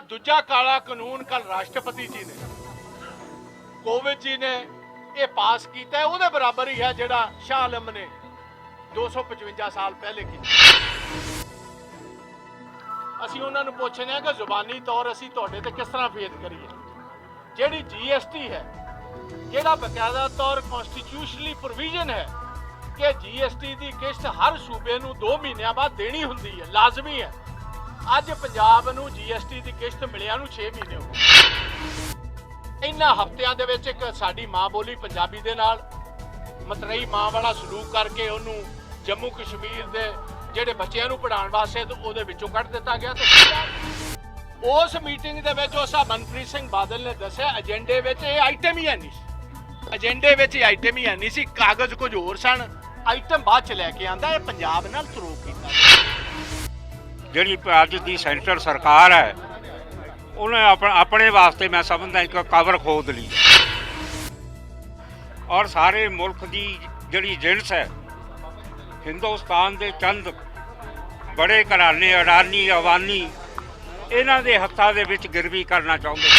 दूजा काला कानून कल राष्ट्रपति जी ने कोविड जी ने ये पास किया है, उहदे बराबर ही है जिहड़ा शाह आलम ने 255 साल पहले किया। असीं उन्हां नूं पुछने हैं कि जुबानी तौर असीं तुहाडे ते किस तरह फेद करिए। जिहड़ी GST है, जिहड़ा बकायदा तौर कॉन्स्टिट्यूशनली प्रोविजन है कि GST की किश्त हर सूबे नूं 2 महीनों बाद देनी हुंदी है, लाजमी है। अज पंजाब नूं GST की किश्त मिलिया नूं 6 महीने हो गए। इन्हां हफ्तियां दे विच एक साडी माँ बोली पंजाबी दे नाल मतरई माँ वाला सलूक करके उन्होंने जम्मू कश्मीर के ਜਿਹੜੇ ਬੱਚਿਆਂ ਨੂੰ ਪੜ੍ਹਾਉਣ ਵਾਸਤੇ ਤੇ ਉਹਦੇ ਵਿੱਚੋਂ ਕੱਢ ਦਿੱਤਾ ਗਿਆ। ਤੇ ਉਸ ਮੀਟਿੰਗ ਦੇ ਵਿੱਚ ਉਸ ਮਨਪ੍ਰੀਤ ਸਿੰਘ ਬਾਦਲ ਨੇ ਦੱਸਿਆ ਏਜੰਡੇ ਵਿੱਚ ਇਹ ਆਈਟਮ ਹੀ ਹੈ ਨਹੀਂ ਸੀ, ਏਜੰਡੇ ਵਿੱਚ ਇਹ ਆਈਟਮ ਹੀ ਹੈ ਨਹੀਂ ਸੀ, ਕਾਗਜ਼ ਕੁਝ ਹੋਰ ਸਨ, ਆਈਟਮ ਬਾਅਦ ਚ ਲੈ ਕੇ ਆਂਦਾ। ਇਹ ਪੰਜਾਬ ਨਾਲ ਤਰੋਕ ਕੀਤਾ। ਜਿਹੜੀ ਅੱਜ ਦੀ ਸੈਂਟਰ ਸਰਕਾਰ ਹੈ ਉਹਨੇ ਆਪਣੇ ਵਾਸਤੇ ਮੈਂ ਸਮਝਦਾ ਇੱਕ ਕਬਰ ਖੋਦ ਲਈ ਔਰ ਸਾਰੇ ਮੁਲਕ ਦੀ ਜਿਹੜੀ ਜਿਣਸ ਹੈ हिंदुस्तान के चंद बड़े घराने अडानी अवानी इन्हां दे हत्थां दे विच गिरवी करना चाहुंदे।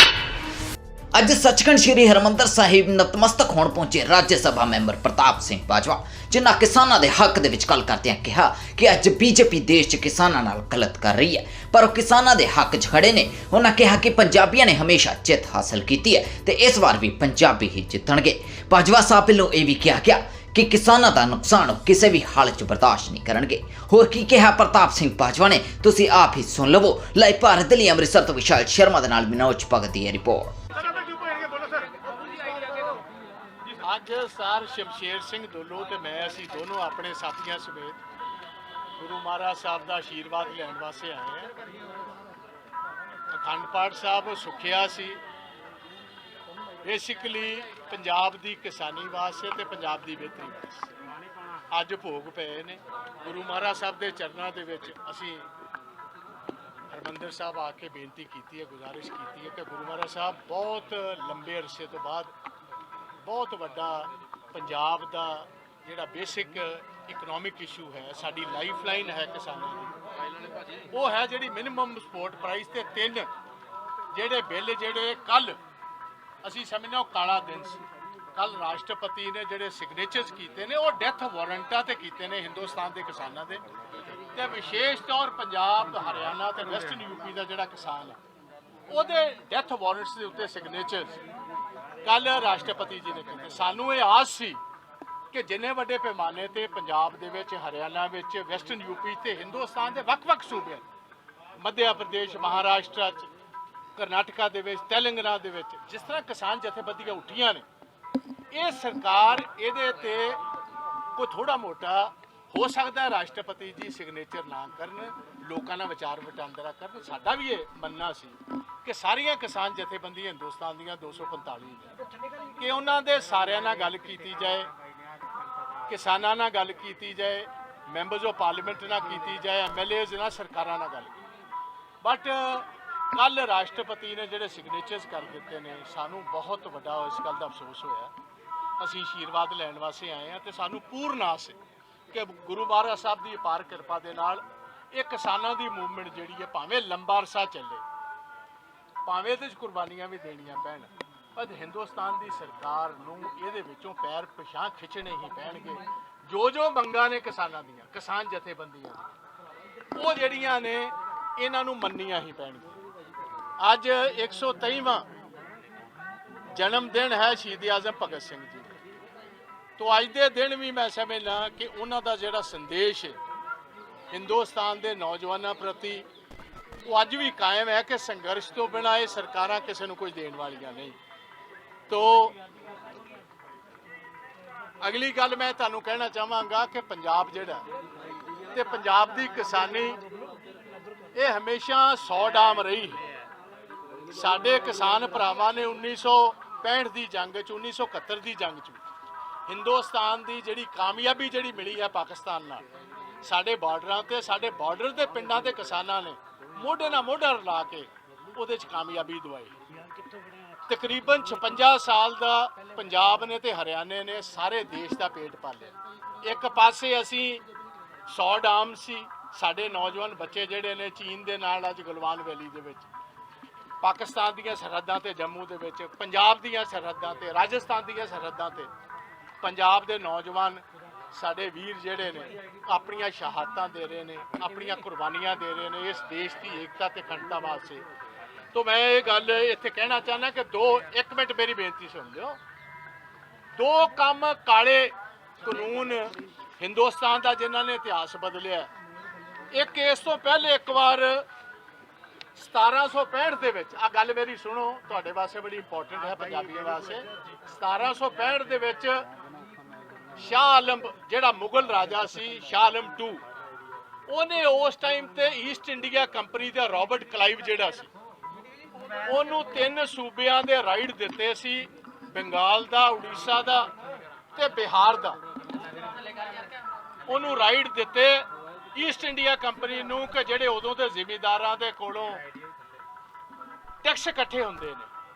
अज सचखंड श्री हरमंदर साहिब नतमस्तक होण पहुंचे राज्य सभा मैंबर प्रताप सिंह बाजवा, जिन्हां किसानां दे हक दे विच गल करदिआं कहा कि अज बीजेपी देश च किसानां नाल गलत कर रही है, पर वो किसानां दे हक च खड़े ने। उन्हां कहा कि पंजाबियां ने हमेशा जित हासिल की है ते इस बार भी पंजाबी ही जितणगे। बाजवा साहब वल्लों यह भी कहा गया कि किसानों का नुकसान किसी भी हालत च बर्दाश्त नहीं करनगे। होर की कहा प्रताप सिंह बाजवा ने, तुसीं आप ही सुन लवो। लाइव भारत दे लई अमृतसर तो विशाल शर्मा दे नाल मनोज भगत दी रिपोर्ट। अज सर शमशेर सिंह दुल्लो ते मैं असीं दोनों अपने साथियों समेत गुरु महाराज साहब का आशीर्वाद लैण वास्ते आए हैं। अखंड पाठ साहब सुखिया सी बेसिकली पंजाब की किसानी वास्ते ते पंजाब की बेहतरी वास्ते अज भोग पे ने। गुरु महाराज साहब के चरणों के विच असीं हरमंदर साहब आके बेनती की है, गुजारिश की है कि गुरु महाराज साहब बहुत लंबे अरसे तो बाद बहुत वड्डा पंजाब का जिहड़ा बेसिक इकनॉमिक इशू है, साडी लाइफ लाइन है किसानों की, वो है जिहड़ी मिनिमम सपोर्ट प्राइस ते 3 जिहड़े बिल जिहड़े कल असी समझने काला दिन सी। कल राष्ट्रपति ने जिहड़े सिग्नेचर्स किए ने वो डेथ वारंटा ते किए ने हिंदुस्तान के किसानों के, ते विशेष तौर पंजाब हरियाणा ते वैस्टर्न यूपी का जिहड़ा किसान है वो डेथ वारंट्स के उत्ते सिग्नेचर्स कल राष्ट्रपति जी ने किए। सानू ये आस सी कि जिन्ने वड्डे पैमाने ते पंजाब दे विच हरियाणा विच वैस्टर्न यूपी ते हिंदुस्तान के वक्-वक् सूबे मध्य प्रदेश महाराष्ट्र करनाटका दे विच तेलंगाना दे विच जिस तरह किसान जथेबंदियां उठियां ने, ये सरकार इहदे ते कोई थोड़ा मोटा हो सकता है राष्ट्रपति जी सिग्नेचर ना करन, लोगों का विचार वटांदरा करन। साडा भी ये मनना सी कि सारियां किसान जथेबंदियां हिंदुस्तान दीयां 245 कि उन्हां दे सारियां नाल गल कीती जाए, किसानां नाल गल कीती जाए, मैंबर्स ऑफ पार्लीमेंट नाल कीती जाए, MLAs नाल सरकारां नाल गल। बट कल राष्ट्रपति ने जिहड़े सिग्नेचर्स कर दिते ने, सानू बहुत वड्डा इस गल का अफसोस होया। असीं आशीर्वाद लैण वास्ते आए हैं तो सानू पूर्ण आस है कि गुरु महाराज साहब की अपार किरपा दे नाल ये किसानां दी मूवमेंट जिहड़ी है भावें लंबा अरसा चले, भावें इहदे च कुर्बानियां भी देनियां पैण, पर हिंदुस्तान की सरकार नूं इहदे विचों पैर पिछां खिच्चणे ही पैणगे। जो मंगां ने किसानां दीयां, किसान जथेबंदियां वो जिहड़ियां ने इन्हां नूं मन्नियां ही पैणगियां। अज 123वां जन्मदिन है शहीद आजम भगत सिंह जी, तो अज के दिन भी मैं समझना कि उन्हों का जोड़ा संदेश है हिंदुस्तान के नौजवानों प्रति वो अज भी कायम है कि संघर्ष तो बिना ये सरकारां किसी को कुछ देने वालियां नहीं। तो अगली गल मैं तुहानूं कहना चाहांगा कि पंजाब जिहड़ा ते पंजाब की किसानी ये हमेशा 100 डाम रही है। साडे किसान भरावां ने 1965 की जंग 1971 की जंग हिंदुस्तान की जिहड़ी कामयाबी जिहड़ी मिली है पाकिस्तान नाल, साडे बार्डरां ते साडे बार्डर के पिंडां दे किसानां ने मोढे नाल मोढा रला के उहदे च कामयाबी दवाई। तकरीबन 56 साल का पंजाब ने ते हरियाणे ने सारे देश का पेट पालिया। एक पासे असीं 100 डाम सी, साडे नौजवान बच्चे जिहड़े ने चीन दे नाल अज गलवान वैली दे विच ਪਾਕਿਸਤਾਨ ਦੀਆਂ ਸਰਹੱਦਾਂ ਤੇ ਜੰਮੂ ਦੇ ਵਿੱਚ, ਪੰਜਾਬ ਦੀਆਂ ਸਰਹੱਦਾਂ ਤੇ, ਰਾਜਸਥਾਨ ਦੀਆਂ ਸਰਹੱਦਾਂ ਤੇ ਪੰਜਾਬ ਦੇ ਨੌਜਵਾਨ ਸਾਡੇ ਵੀਰ ਜਿਹੜੇ ਨੇ ਆਪਣੀਆਂ ਸ਼ਹਾਦਤਾਂ ਦੇ ਰਹੇ ਨੇ, ਆਪਣੀਆਂ ਕੁਰਬਾਨੀਆਂ ਦੇ ਰਹੇ ਨੇ ਇਸ ਦੇਸ਼ ਦੀ ਏਕਤਾ ਤੇ ਅਖੰਡਤਾ ਵਾਸਤੇ। तो मैं ये गल इत्थे कहना चाहना कि एक मिनट मेरी बेनती सुन लियो। दो काम काले कानून हिंदुस्तान का जिन्होंने इतिहास बदलिया। एक इस तो पहले एक बार 1765 दे विच, आ गल मेरी सुनो, तुहाडे वास्ते बड़ी इंपॉर्टेंट है पंजाबियों वास्ते। 1765 दे विच शाह आलम जिहड़ा मुगल राजा सी, शाह आलम टू, ਉਹਨੇ उस टाइम ते ईस्ट इंडिया कंपनी ਦਾ रॉबर्ट क्लाइव ਜਿਹੜਾ ਸੀ ਉਹਨੂੰ 3 ਸੂਬਿਆਂ ਦੇ ਰਾਈਟ ਦਿੱਤੇ ਸੀ, ਬੰਗਾਲ ਦਾ, ਉੜੀਸਾ ਦਾ ਤੇ ਬਿਹਾਰ ਦਾ। ਉਹਨੂੰ ਰਾਈਟ ਦਿੱਤੇ ਈਸਟ ਇੰਡੀਆ ਕੰਪਨੀ ਨੂੰ ਕਿ ਜਿਹੜੇ ਉਦੋਂ ਦੇ ਜ਼ਿਮੀਂਦਾਰਾਂ ਦੇ ਕੋਲੋਂ ਟੈਕਸ ਇਕੱਠੇ ਹੁੰਦੇ ਨੇ,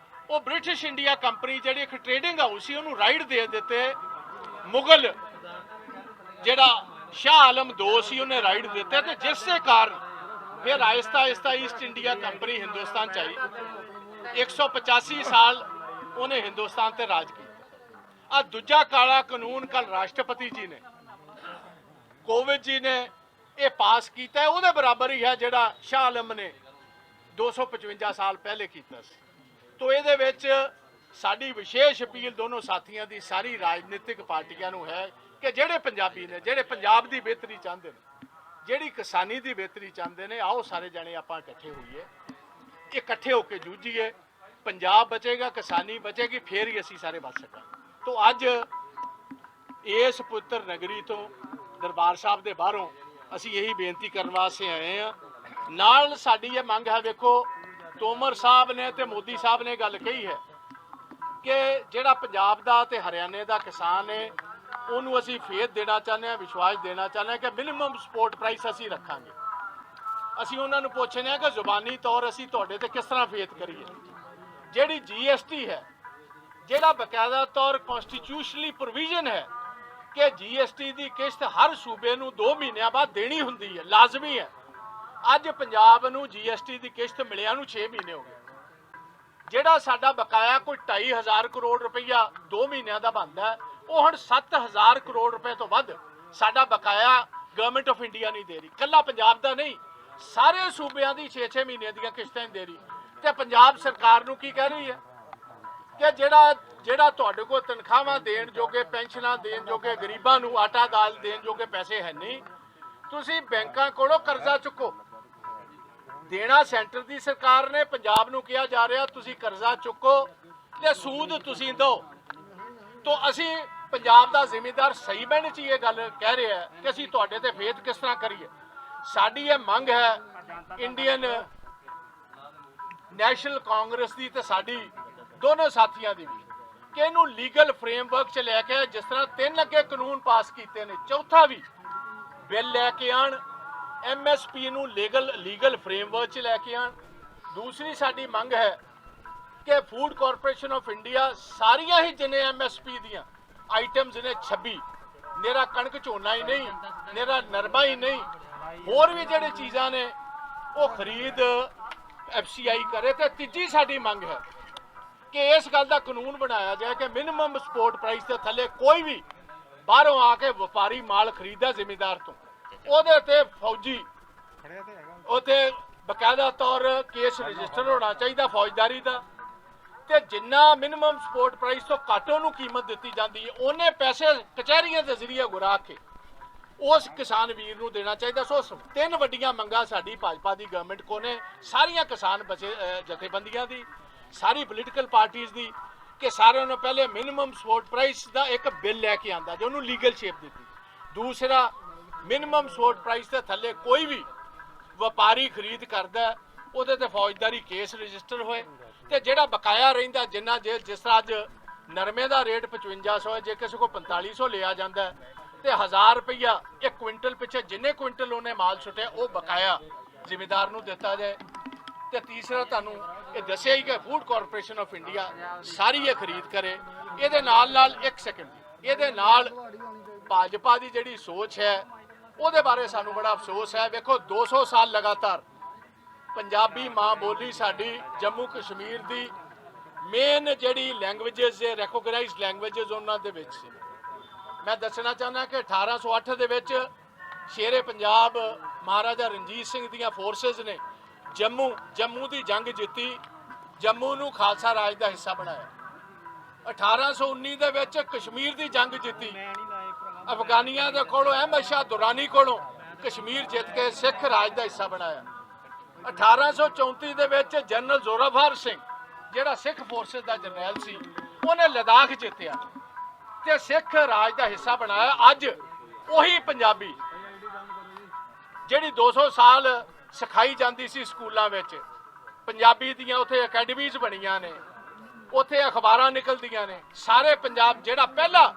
ਉਹ ਬ੍ਰਿਟਿਸ਼ ਇੰਡੀਆ ਕੰਪਨੀ ਜਿਹੜੀ ਇੱਕ ਟ੍ਰੇਡਿੰਗ ਹਾਊਸ ਸੀ ਉਹਨੂੰ ਰਾਈਟ ਦੇ ਦਿੱਤੇ। ਮੁਗਲ ਜਿਹੜਾ शाह आलम 2 ਸੀ ਉਹਨੇ ਰਾਈਟ ਦਿੱਤੇ ਤੇ ਜਿਸ ਦੇ ਕਾਰਨ ਫਿਰ ਆਹਿਸਤਾ ਆਹਿਸਤਾ ਈਸਟ ਇੰਡੀਆ ਕੰਪਨੀ ਹਿੰਦੁਸਤਾਨ ਚ ਆਈ। 185 ਸਾਲ ਉਹਨੇ ਹਿੰਦੁਸਤਾਨ ਤੇ ਰਾਜ ਕੀਤਾ। ਆ ਦੂਜਾ ਕਾਲਾ ਕਾਨੂੰਨ ਕੱਲ ਰਾਸ਼ਟਰਪਤੀ ਜੀ ਨੇ, ਕੋਵਿਦ ਜੀ ਨੇ ਇਹ ਪਾਸ ਕੀਤਾ, ਉਹਦੇ ਬਰਾਬਰ ਹੀ ਹੈ ਜਿਹੜਾ ਸ਼ਾਹ ਆਲਮ ਨੇ 255 ਸਾਲ ਪਹਿਲੇ ਕੀਤਾ ਸੀ। ਤੋ ਇਹਦੇ ਵਿੱਚ ਸਾਡੀ ਵਿਸ਼ੇਸ਼ ਅਪੀਲ ਦੋਨੋਂ ਸਾਥੀਆਂ ਦੀ ਸਾਰੀ ਰਾਜਨੀਤਿਕ ਪਾਰਟੀਆਂ ਨੂੰ ਹੈ ਕਿ ਜਿਹੜੇ ਪੰਜਾਬੀ ਨੇ, ਜਿਹੜੇ ਪੰਜਾਬ ਦੀ ਬਿਹਤਰੀ ਚਾਹੁੰਦੇ ਨੇ, ਜਿਹੜੀ ਕਿਸਾਨੀ ਦੀ ਬਿਹਤਰੀ ਚਾਹੁੰਦੇ ਨੇ, ਆਓ ਸਾਰੇ ਜਣੇ ਆਪਾਂ ਇਕੱਠੇ ਹੋਈਏ, ਇਕੱਠੇ ਹੋ ਕੇ ਜੂਝੀਏ। ਪੰਜਾਬ ਬਚੇਗਾ, ਕਿਸਾਨੀ ਬਚੇਗੀ, ਫੇਰ ਹੀ ਅਸੀਂ ਸਾਰੇ ਬਚ ਸਕਾਂਗੇ। ਤੋ ਅੱਜ ਇਸ ਪੁੱਤਰ ਨਗਰੀ ਤੋਂ ਦਰਬਾਰ ਸਾਹਿਬ ਦੇ ਬਾਹਰੋਂ ਅਸੀਂ ਇਹੀ ਬੇਨਤੀ ਕਰਨ ਵਾਸਤੇ ਆਏ ਹਾਂ। ਨਾਲ ਸਾਡੀ ਇਹ ਮੰਗ ਹੈ, ਵੇਖੋ ਤੋਮਰ ਸਾਹਿਬ ਨੇ ਤੇ ਮੋਦੀ ਸਾਹਿਬ ਨੇ ਗੱਲ ਕਹੀ ਹੈ ਕਿ ਜਿਹੜਾ ਪੰਜਾਬ ਦਾ ਤੇ ਹਰਿਆਣੇ ਦਾ ਕਿਸਾਨ ਹੈ ਉਹਨੂੰ ਅਸੀਂ ਫੇਥ ਦੇਣਾ ਚਾਹੁੰਦੇ ਹਾਂ, ਵਿਸ਼ਵਾਸ ਦੇਣਾ ਚਾਹੁੰਦੇ ਹਾਂ ਕਿ ਮਿਨੀਮਮ ਸਪੋਰਟ ਪ੍ਰਾਈਸ ਅਸੀਂ ਰੱਖਾਂਗੇ। ਅਸੀਂ ਉਹਨਾਂ ਨੂੰ ਪੁੱਛਦੇ ਹਾਂ ਕਿ ਜ਼ੁਬਾਨੀ ਤੌਰ ਅਸੀਂ ਤੁਹਾਡੇ ਤੇ ਕਿਸ ਤਰ੍ਹਾਂ ਫੇਥ ਕਰੀਏ। ਜਿਹੜੀ GST ਹੈ, ਜਿਹੜਾ ਬਕਾਇਦਾ ਤੌਰ ਕਨਸਟੀਟਿਊਸ਼ਨਲੀ ਪ੍ਰੋਵੀਜ਼ਨ ਹੈ ਕਿ GST ਦੀ ਕਿਸ਼ਤ ਹਰ ਸੂਬੇ ਨੂੰ 2 ਮਹੀਨਿਆਂ ਬਾਅਦ ਦੇਣੀ ਹੁੰਦੀ ਹੈ, ਲਾਜ਼ਮੀ ਹੈ। ਅੱਜ ਪੰਜਾਬ ਨੂੰ GST ਦੀ ਕਿਸ਼ਤ ਮਿਲਿਆ ਨੂੰ 6 ਮਹੀਨੇ ਹੋ ਗਏ। ਜਿਹੜਾ ਸਾਡਾ ਬਕਾਇਆ ਕੋਈ 2500 ਕਰੋੜ ਰੁਪਈਆ 2 ਮਹੀਨਿਆਂ ਦਾ ਬਣਦਾ, ਉਹ ਹੁਣ 7000 ਕਰੋੜ ਰੁਪਏ ਤੋਂ ਵੱਧ ਸਾਡਾ ਬਕਾਇਆ ਗਵਰਨਮੈਂਟ ਆਫ ਇੰਡੀਆ ਨਹੀਂ ਦੇ ਰਹੀ। ਕੱਲਾ ਪੰਜਾਬ ਦਾ ਨਹੀਂ, ਸਾਰੇ ਸੂਬਿਆਂ ਦੀ 6-6 ਮਹੀਨਿਆਂ ਦੀਆਂ ਕਿਸ਼ਤਾਂ ਨਹੀਂ ਦੇ ਰਹੀ। ਤੇ ਪੰਜਾਬ ਸਰਕਾਰ ਨੂੰ ਕੀ ਕਹਿ ਰਹੀ ਹੈ ਕਿ ਜਿਹੜਾ ਤੁਹਾਡੇ ਕੋਲ ਤਨਖਾਹਾਂ ਦੇਣ ਜੋਗੇ, ਪੈਨਸ਼ਨਾਂ ਦੇਣ ਜੋਗੇ, ਗਰੀਬਾਂ ਨੂੰ ਆਟਾ ਦਾਲ ਦੇਣ ਜੋਗੇ ਪੈਸੇ ਹੈ ਨਹੀਂ, ਤੁਸੀਂ ਬੈਂਕਾਂ ਕੋਲੋਂ ਕਰਜ਼ਾ ਚੁੱਕੋ। ਦੇਣਾ ਸੈਂਟਰ ਦੀ ਸਰਕਾਰ ਨੇ, ਪੰਜਾਬ ਨੂੰ ਕਿਹਾ ਜਾ ਰਿਹਾ ਤੁਸੀਂ ਕਰਜ਼ਾ ਚੁੱਕੋ ਤੇ ਸੂਦ ਤੁਸੀਂ ਦਿਓ। ਤੋ ਅਸੀਂ ਪੰਜਾਬ ਦਾ ਜ਼ਿਮੀਂਦਾਰ ਸਹੀ ਬਹਿਣ ਚ ਇਹ ਗੱਲ ਕਹਿ ਰਿਹਾ ਹੈ ਕਿ ਅਸੀਂ ਤੁਹਾਡੇ ਤੇ ਫੇਥ ਕਿਸ ਤਰ੍ਹਾਂ ਕਰੀਏ। ਸਾਡੀ ਇਹ ਮੰਗ ਹੈ ਇੰਡੀਅਨ ਨੈਸ਼ਨਲ ਕਾਂਗਰਸ ਦੀ ਤੇ ਸਾਡੀ ਦੋਨੋਂ ਸਾਥੀਆਂ ਦੀ ਵੀ, ਕਿ ਇਹਨੂੰ ਲੀਗਲ ਫਰੇਮਵਰਕ ਚ ਲੈ ਕੇ, ਜਿਸ ਤਰ੍ਹਾਂ 3 ਅੱਗੇ ਕਾਨੂੰਨ ਪਾਸ ਕੀਤੇ ਨੇ, ਚੌਥਾ ਵੀ ਬਿੱਲ ਲੈ ਕੇ ਆਣ, MSP ਨੂੰ ਲੀਗਲ ਫਰੇਮਵਰਕ ਚ ਲੈ ਕੇ ਆਣ। ਦੂਸਰੀ ਸਾਡੀ ਮੰਗ ਹੈ ਕਿ ਫੂਡ ਕਾਰਪੋਰੇਸ਼ਨ ਆਫ ਇੰਡੀਆ ਸਾਰੀਆਂ ਹੀ ਜਿੰਨੇ MSP ਦੀਆਂ ਆਈਟਮਸ ਨੇ 26, ਮੇਰਾ ਕਣਕ ਝੋਨਾ ਹੀ ਨਹੀਂ, ਮੇਰਾ ਨਰਮਾ ਹੀ ਨਹੀਂ, ਹੋਰ ਵੀ ਜਿਹੜੇ ਚੀਜ਼ਾਂ ਨੇ ਉਹ ਖਰੀਦ FCI ਕਰੇ। ਤੇ ਤੀਜੀ ਸਾਡੀ ਮੰਗ ਹੈ ਕਿ ਇਸ ਗੱਲ ਦਾ ਕਾਨੂੰਨ ਬਣਾਇਆ ਜਾਏ ਕਿ ਮਿਨੀਮਮ ਸਪੋਰਟ ਪ੍ਰਾਈਸ ਦੇ ਥੱਲੇ ਕੋਈ ਵੀ ਬਾਹਰੋਂ ਆ ਕੇ ਵਪਾਰੀ ਮਾਲ ਖਰੀਦਦਾ ਜ਼ਿਮੀਂਦਾਰ ਤੋਂ, ਉਹਦੇ ਤੇ ਫੌਜੀ ਉਹਤੇ ਬਕਾਇਦਾ ਤੌਰ ਕੇਸ ਰਜਿਸਟਰ ਹੋਣਾ ਚਾਹੀਦਾ ਫੌਜਦਾਰੀ ਦਾ, ਤੇ ਜਿੰਨਾ ਮਿਨੀਮਮ ਸਪੋਰਟ ਪ੍ਰਾਈਸ ਤੋਂ ਘੱਟ ਉਹਨੂੰ ਕੀਮਤ ਦਿੱਤੀ ਜਾਂਦੀ ਹੈ, ਉਹਨੇ ਪੈਸੇ ਕਚਹਿਰੀਆਂ ਦੇ ਜ਼ਰੀਏ ਗੁਰਾ ਕੇ ਉਸ ਕਿਸਾਨ ਵੀਰ ਨੂੰ ਦੇਣਾ ਚਾਹੀਦਾ। ਸੋ 3 ਵੱਡੀਆਂ ਮੰਗਾਂ ਸਾਡੀ ਭਾਜਪਾ ਦੀ ਗਵਰਨਮੈਂਟ ਕੋਲ ਨੇ, ਸਾਰੀਆਂ ਕਿਸਾਨ ਜਥੇਬੰਦੀਆਂ ਦੀ, ਸਾਰੀ ਪੋਲੀਟੀਕਲ ਪਾਰਟੀਆਂ ਦੀ, ਕਿ ਸਾਰਿਆਂ ਨੂੰ ਪਹਿਲੇ ਮਿਨੀਮਮ ਸਪੋਰਟ ਪ੍ਰਾਈਸ ਦਾ ਇੱਕ ਬਿੱਲ ਲੈ ਕੇ ਆਂਦਾ ਜੋ ਉਹਨੂੰ ਲੀਗਲ ਸ਼ੇਪ ਦਿੱਤੀ। ਦੂਸਰਾ, ਮਿਨੀਮਮ ਸਪੋਰਟ ਪ੍ਰਾਈਸ ਦੇ ਥੱਲੇ ਕੋਈ ਵੀ ਵਪਾਰੀ ਖਰੀਦ ਕਰਦਾ ਉਹਦੇ ਤੇ ਫੌਜਦਾਰੀ ਕੇਸ ਰਜਿਸਟਰ ਹੋਏ, ਤੇ ਜਿਹੜਾ ਬਕਾਇਆ ਰਹਿੰਦਾ ਜਿੰਨਾ ਜਿਸ ਤਰ੍ਹਾਂ ਅੱਜ ਨਰਮੇ ਦਾ ਰੇਟ 5500 ਹੈ, ਜੇ ਕਿਸੇ ਕੋਲ 4500 ਲਿਆ ਜਾਂਦਾ ਤੇ 1000 ਰੁਪਈਆ 1 ਕੁਇੰਟਲ ਪਿੱਛੇ ਜਿੰਨੇ ਕੁਇੰਟਲ ਉਹਨੇ ਮਾਲ ਸੁੱਟਿਆ ਉਹ ਬਕਾਇਆ ਜ਼ਿਮੀਂਦਾਰ ਨੂੰ ਦਿੱਤਾ ਜਾਏ। ਤੇ ਤੀਸਰਾ ਤੁਹਾਨੂੰ ਇਹ ਦੱਸਿਆ ਹੀ ਕਿ ਫੂਡ ਕਾਰਪੋਰੇਸ਼ਨ ਆਫ ਇੰਡੀਆ ਸਾਰੀ ਇਹ ਖਰੀਦ ਕਰੇ। ਇਹਦੇ ਨਾਲ ਇੱਕ ਸੈਕਿੰਡ, ਇਹਦੇ ਨਾਲ ਭਾਜਪਾ ਦੀ ਜਿਹੜੀ ਸੋਚ ਹੈ ਉਹਦੇ ਬਾਰੇ ਸਾਨੂੰ ਬੜਾ ਅਫਸੋਸ ਹੈ। ਵੇਖੋ 200 ਸਾਲ ਲਗਾਤਾਰ ਪੰਜਾਬੀ ਮਾਂ ਬੋਲੀ ਸਾਡੀ ਜੰਮੂ ਕਸ਼ਮੀਰ ਦੀ ਮੇਨ ਜਿਹੜੀ ਲੈਂਗੁਏਜਸ ਹੈ ਰੈਕੋਗਨਾਈਜ਼ਡ ਲੈਂਗੁਏਜਸ ਉਹਨਾਂ ਦੇ ਵਿੱਚ ਸੀ। ਮੈਂ ਦੱਸਣਾ ਚਾਹੁੰਦਾ ਕਿ 1808 ਦੇ ਵਿੱਚ ਸ਼ੇਰੇ ਪੰਜਾਬ ਮਹਾਰਾਜਾ ਰਣਜੀਤ ਸਿੰਘ ਦੀਆਂ ਫੋਰਸਸ ਨੇ ਜੰਮੂ ਦੀ ਜੰਗ ਜਿੱਤੀ, ਜੰਮੂ ਨੂੰ ਖਾਲਸਾ ਰਾਜ ਦਾ ਹਿੱਸਾ ਬਣਾਇਆ। 1819 ਦੇ ਵਿੱਚ ਕਸ਼ਮੀਰ ਦੀ ਜੰਗ ਜਿੱਤੀ, ਅਫਗਾਨੀਆਂ ਦੇ ਕੋਲੋਂ ਅਹਿਮਦ ਸ਼ਾਹ ਦੁਰਾਨੀ ਕੋਲੋਂ ਕਸ਼ਮੀਰ ਜਿੱਤ ਕੇ ਸਿੱਖ ਰਾਜ ਦਾ ਹਿੱਸਾ ਬਣਾਇਆ। 1834 ਦੇ ਵਿੱਚ ਜਨਰਲ ਜ਼ੋਰਾਵਰ ਸਿੰਘ ਜਿਹੜਾ ਸਿੱਖ ਫੋਰਸਸ ਦਾ ਜਰਨੈਲ ਸੀ, ਉਹਨੇ ਲਦਾਖ ਜਿੱਤਿਆ ਤੇ ਸਿੱਖ ਰਾਜ ਦਾ ਹਿੱਸਾ ਬਣਾਇਆ। ਅੱਜ ਉਹੀ ਪੰਜਾਬੀ ਜਿਹੜੀ 200 ਸਾਲ ਸਿਖਾਈ ਜਾਂਦੀ ਸੀ ਸਕੂਲਾਂ ਵਿੱਚ, ਪੰਜਾਬੀ ਦੀਆਂ ਉੱਥੇ ਅਕੈਡਮੀਜ਼ ਬਣੀਆਂ ਨੇ, ਉੱਥੇ ਅਖਬਾਰਾਂ ਨਿਕਲਦੀਆਂ ਨੇ। ਸਾਰੇ ਪੰਜਾਬ ਜਿਹੜਾ ਪਹਿਲਾ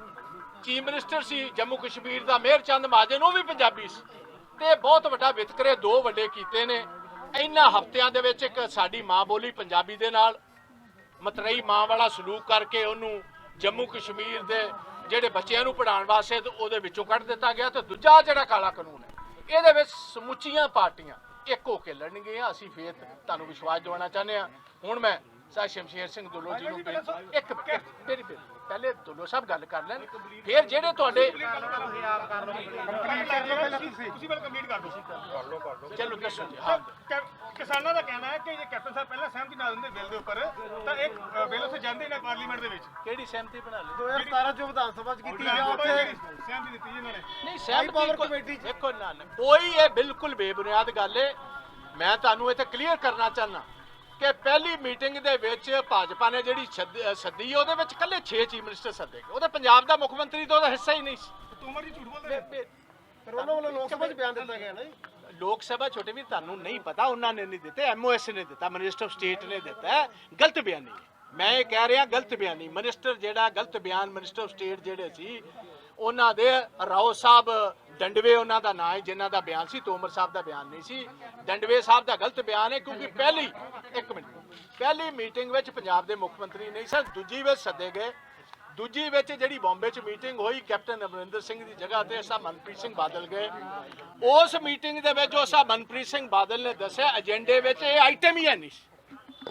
ਚੀਫ ਮਿਨਿਸਟਰ ਸੀ ਜੰਮੂ ਕਸ਼ਮੀਰ ਦਾ ਮੇਹਰ ਚੰਦ ਮਹਾਜਨ, ਉਹ ਵੀ ਪੰਜਾਬੀ ਸੀ। ਤੇ ਬਹੁਤ ਵੱਡਾ ਵਿਤਕਰੇ ਦੋ ਵੱਡੇ ਕੀਤੇ ਨੇ ਇਹਨਾਂ ਹਫ਼ਤਿਆਂ ਦੇ ਵਿੱਚ। ਇੱਕ ਸਾਡੀ ਮਾਂ ਬੋਲੀ ਪੰਜਾਬੀ ਦੇ ਨਾਲ ਮਤਰੇਈ ਮਾਂ ਵਾਲਾ ਸਲੂਕ ਕਰਕੇ ਉਹਨੂੰ ਜੰਮੂ ਕਸ਼ਮੀਰ ਦੇ ਜਿਹੜੇ ਬੱਚਿਆਂ ਨੂੰ ਪੜ੍ਹਾਉਣ ਵਾਸਤੇ ਉਹਦੇ ਵਿੱਚੋਂ ਕੱਢ ਦਿੱਤਾ ਗਿਆ। ਤੇ ਦੂਜਾ ਜਿਹੜਾ ਕਾਲਾ ਕਾਨੂੰਨ ਹੈ, ਇਹਦੇ ਵਿੱਚ ਸਮੁੱਚੀਆਂ ਪਾਰਟੀਆਂ ਇੱਕ ਹੋ ਕੇ ਲੜਨਗੀਆਂ। ਅਸੀਂ ਫੇਰ ਤੁਹਾਨੂੰ ਵਿਸ਼ਵਾਸ ਦਿਵਾਉਣਾ ਚਾਹੁੰਦੇ ਹਾਂ। ਹੁਣ ਮੈਂ ਸਾਹ ਸ਼ਮਸ਼ੇਰ ਸਿੰਘ ਦੁੱਲੋ ਜੀ ਨੂੰ ਇੱਕ ਮੇਰੀ ਪਹਿਲੇ ਦੁੱਲੋ ਸਾਹਿਬ ਗੱਲ ਕਰ ਲੈਣ, ਫਿਰ ਜਿਹੜੇ ਤੁਹਾਡੇ ਚਲੋ ਦੱਸੋ ਜੀ। ਹਾਂ, ਕਿਸਾਨਾਂ ਦਾ ਕਹਿਣਾ ਹੈ ਕਿ ਜੇ ਕੈਪਟਨ ਸਾਹਿਬ ਪਹਿਲਾਂ ਸਹਿਮਤੀ ਨਾ ਦਿੰਦੇ ਬਿੱਲ ਦੇ ਉੱਪਰ ਤਾਂ ਇੱਕ ਬਿੱਲ ਉੱਥੇ ਜਾਂਦੇ ਨਾ ਪਾਰਲੀਮੈਂਟ ਦੇ ਵਿੱਚ। ਕਿਹੜੀ ਸਹਿਮਤੀ ਬਣਾ ਲਈ? 2017 ਚ ਵਿਧਾਨ ਸਭਾ ਚ ਕੀਤੀ ਗਿਆ, ਉੱਥੇ ਸਹਿਮਤੀ ਦਿੱਤੀ ਜੀ ਇਹਨਾਂ ਨੇ। ਨਹੀਂ ਸਹਿਮਤੀ ਦੇਖੋ ਨਾ ਕੋਈ, ਇਹ ਬਿਲਕੁਲ ਬੇਬੁਨਿਆਦ ਗੱਲ ਹੈ। ਮੈਂ ਤੁਹਾਨੂੰ ਇੱਥੇ ਕਲੀਅਰ ਕਰਨਾ ਚਾਹੁੰਦਾ ਕਿ ਪਹਿਲੀ ਮੀਟਿੰਗ ਦੇ ਵਿੱਚ ਭਾਜਪਾ ਨੇ ਜਿਹੜੀ ਸੱਦੀ, ਉਹਦੇ ਵਿੱਚ ਇਕੱਲੇ 6 ਚੀਫ ਮਿਨਿਸਟਰ ਸੱਦੇ ਗਏ। ਉਹਦੇ ਪੰਜਾਬ ਦਾ ਮੁੱਖ ਮੰਤਰੀ ਤਾਂ ਉਹਦਾ ਹਿੱਸਾ ਹੀ ਨਹੀਂ ਸੀ। ਤੋਮਰ ਜੀ ਝੂਠ ਬੋਲਦੇ ਨੇ, ਪਰ ਉਹਨਾਂ ਵੱਲੋਂ ਲੋਕ ਸਭਾ ਚ ਬਿਆਨ ਦਿੱਤਾ ਗਿਆ ਨਾ ਜੀ। ਲੋਕ ਸਭਾ ਛੋਟੇ ਵੀ ਤੁਹਾਨੂੰ ਨਹੀਂ ਪਤਾ, ਉਹਨਾਂ ਨੇ ਨਹੀਂ ਦਿੱਤੇ, ਐਮਓਐਸ ਨੇ ਦਿੱਤਾ, ਮਿਨਿਸਟਰ ਆਫ ਸਟੇਟ ਨੇ ਦਿੱਤਾ। ਗਲਤ ਬਿਆਨੀ ਮੈਂ ਇਹ ਕਹਿ ਰਿਹਾ, ਗਲਤ ਬਿਆਨੀ। ਮਿਨਿਸਟਰ ਜਿਹੜਾ ਗਲਤ ਬਿਆਨ ਮਿਨਿਸਟਰ ਆਫ ਸਟੇਟ ਜਿਹੜੇ ਸੀ ਉਹਨਾਂ ਦੇ ਰਾਓ ਸਾਹਿਬ ਡੰਡਵੇ ਉਹਨਾਂ ਦਾ ਨਾਂ ਹੈ, ਜਿਨ੍ਹਾਂ ਦਾ ਬਿਆਨ ਸੀ, ਤੋਮਰ ਸਾਹਿਬ ਦਾ ਬਿਆਨ ਨਹੀਂ ਸੀ। ਡੰਡਵੇ ਸਾਹਿਬ ਦਾ ਗਲਤ ਬਿਆਨ ਹੈ ਕਿਉਂਕਿ ਪਹਿਲੀ ਮੀਟਿੰਗ ਵਿੱਚ ਪੰਜਾਬ ਦੇ ਮੁੱਖ ਮੰਤਰੀ ਨਹੀਂ ਸਨ, ਦੂਜੀ ਵਿੱਚ ਸੱਦੇ ਗਏ। ਦੂਜੀ ਵਿੱਚ ਜਿਹੜੀ ਬੰਬੇ 'ਚ ਮੀਟਿੰਗ ਹੋਈ, ਕੈਪਟਨ ਅਮਰਿੰਦਰ ਸਿੰਘ ਦੀ ਜਗ੍ਹਾ ਤੇ ਸਾਹਿਬ ਮਨਪ੍ਰੀਤ ਸਿੰਘ ਬਾਦਲ ਗਏ। ਉਸ ਮੀਟਿੰਗ ਦੇ ਵਿੱਚ ਉਹ ਸਾਹਿਬ ਮਨਪ੍ਰੀਤ ਸਿੰਘ ਬਾਦਲ ਨੇ ਦੱਸਿਆ ਏਜੰਡੇ ਵਿੱਚ ਇਹ ਆਈਟਮ ਹੀ ਹੈ ਨਹੀਂ ਸੀ,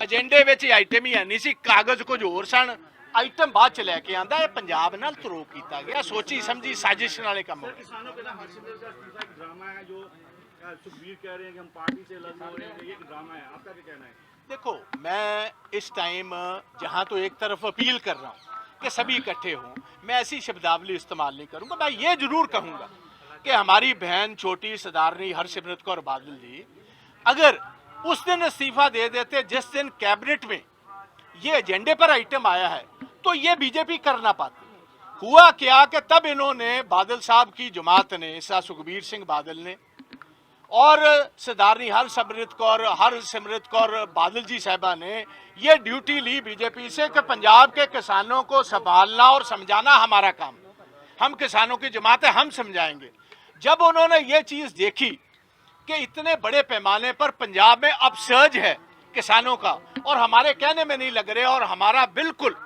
ਏਜੰਡੇ ਵਿੱਚ ਇਹ ਆਈਟਮ ਹੀ ਹੈ ਨਹੀਂ ਸੀ, ਕਾਗਜ਼ ਕੁਝ ਹੋਰ ਸਨ, ਆਈਟਮ ਬਾਅਦ ਚ ਲੈ ਕੇ ਆਂਦਾ। ਇਹ ਪੰਜਾਬ ਨਾਲ ਧਰੋਹ ਕੀਤਾ ਗਿਆ, ਸੋਚੀ ਸਮਝੀ ਸਾਜ਼ਿਸ਼ ਨਾਲੇ ਕੰਮ ਹੋਇਆ। किसानों के नाम हर्षिंदर का इस्तीफा एक ड्रामा है, जो सुखबीर कह रहे हैं कि हम पार्टी से लड़ रहे हैं, ये एक ड्रामा है, आपका क्या कहना है? देखो, मैं इस टाइम जहां तो एक तरफ अपील कर रहा हूं कि सभी इकट्ठे हों, मैं ऐसी शब्दावली इस्तेमाल नहीं करूंगा। मैं ये जरूर कहूंगा कि हमारी बहन छोटी सदारनी हरसिमरत कौर बादल जी अगर उस दिन इस्तीफा दे देते जिस दिन कैबिनेट में ये एजेंडे पर आइटम आया है, तो ये बीजेपी कर ना पाती। हुआ क्या कि तब इन्होंने बादल साहब की जमात ने, सुखबीर सिंह बादल ने और सरदारनी हरसिमरत कौर बादल जी साहबा ने ये ड्यूटी ली बीजेपी से कि पंजाब के किसानों को संभालना और समझाना हमारा काम, हम किसानों की जमात है, हम समझाएंगे। जब उन्होंने ये चीज़ देखी कि इतने बड़े पैमाने पर पंजाब में अपसर्ज है किसानों का और हमारे कहने में नहीं लग रहे और हमारा बिल्कुल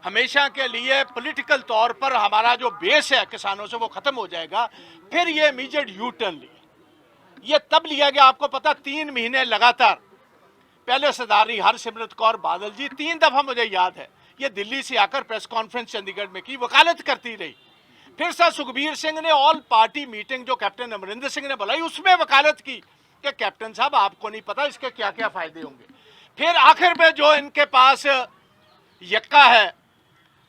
हमेशा के लिए पॉलिटिकल तौर पर हमारा जो बेस है किसानों से वो खत्म हो जाएगा, फिर ये इमीडिएट यू टर्न लिया। ये तब लिया गया, आपको पता 3 महीने लगातार पहले सरदारनी हरसिमरत कौर बादल जी 3 दफा मुझे याद है ये दिल्ली से आकर प्रेस कॉन्फ्रेंस चंडीगढ़ में की, वकालत करती रही। फिर सर सुखबीर सिंह ने ऑल पार्टी मीटिंग जो कैप्टन अमरिंदर सिंह ने बुलाई उसमें वकालत की कि कैप्टन साहब आपको नहीं पता इसके क्या क्या फायदे होंगे। फिर आखिर में जो इनके पास यक्का है